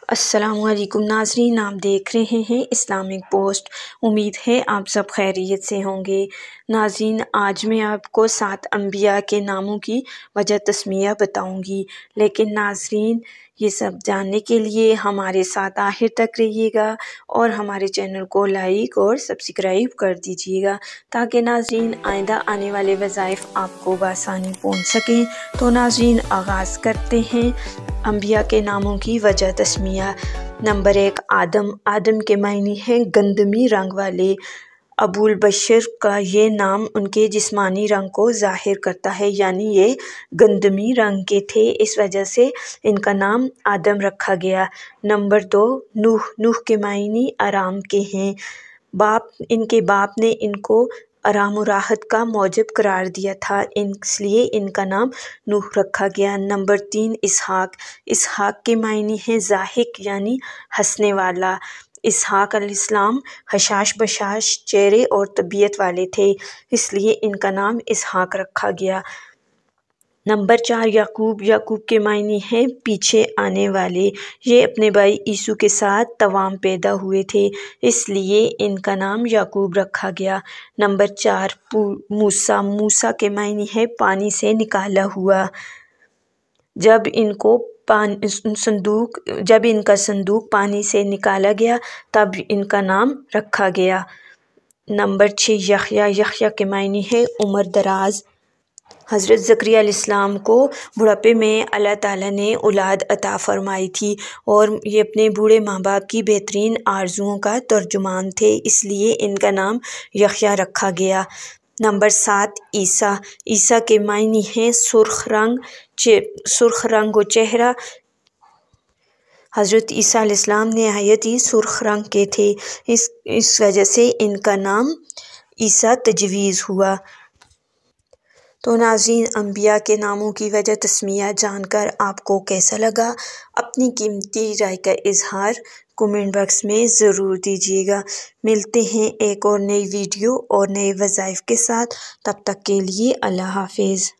अस्सलामुअलैकुम नाज़रीन, आप देख रहे हैं इस्लामिक पोस्ट। उम्मीद है आप सब खैरियत से होंगे। नाज़रीन, आज मैं आपको 7 अंबिया के नामों की वजह तस्मिया बताऊंगी, लेकिन नाज़रीन ये सब जानने के लिए हमारे साथ आखिर तक रहिएगा और हमारे चैनल को लाइक और सब्सक्राइब कर दीजिएगा, ताकि नाज़रीन आइंदा आने वाले वज़ाइफ आपको बआसानी पहुँच सकें। तो नाज़रीन आगाज़ करते हैं अंबिया के नामों की वजह तस्मिया। नंबर 1, आदम। आदम के मायने हैं गंदमी रंग वाले। अबुल बशर का ये नाम उनके जिस्मानी रंग को ज़ाहिर करता है, यानी ये गंदमी रंग के थे, इस वजह से इनका नाम आदम रखा गया। नंबर 2, नूह। नूह के मायने आराम के हैं। इनके बाप ने इनको आराम और राहत का मौजब करार दिया था, इसलिए इनका नाम नूह रखा गया। नंबर 3, इसहाक। इसहाक के मायने हैं ज़ाहिक, यानी हंसने वाला। इसहाक अलैहिस्सलाम हशाश बशाश चेहरे और तबीयत वाले थे, इसलिए इनका नाम इसहाक रखा गया। नंबर 4, याकूब। याकूब के मायने हैं पीछे आने वाले। ये अपने भाई ईसू के साथ तवाम पैदा हुए थे, इसलिए इनका नाम याकूब रखा गया। नंबर 4, मूसा। मूसा के मायने हैं पानी से निकाला हुआ। जब इनका संदूक पानी से निकाला गया तब इनका नाम रखा गया। नंबर 6, यहया। यहया के मायने हैं उम्र दराज। हज़रत ज़करिया अलैहिस्सलाम को बुढ़ापे में अल्लाह ताला ने औलाद अता फरमाई थी और ये अपने बूढ़े माँ बाप की बेहतरीन आरजुओं का तर्जुमान थे, इसलिए इनका नाम यहया रखा गया। नंबर 7, ईसा। ईसा के मायने हैं सुर्ख रंग व चेहरा। हज़रत ईसा अलैहिस्सलाम नहायत ही सुर्ख रंग के थे, इस वजह से इनका नाम ईसा तजवीज़ हुआ। तो नाज़रीन, अंबिया के नामों की वजह तस्मिया जानकर आपको कैसा लगा? अपनी कीमती राय का इजहार कमेंट बॉक्स में ज़रूर दीजिएगा। मिलते हैं एक और नई वीडियो और नए वज़ाइफ के साथ, तब तक के लिए अल्लाह हाफिज़।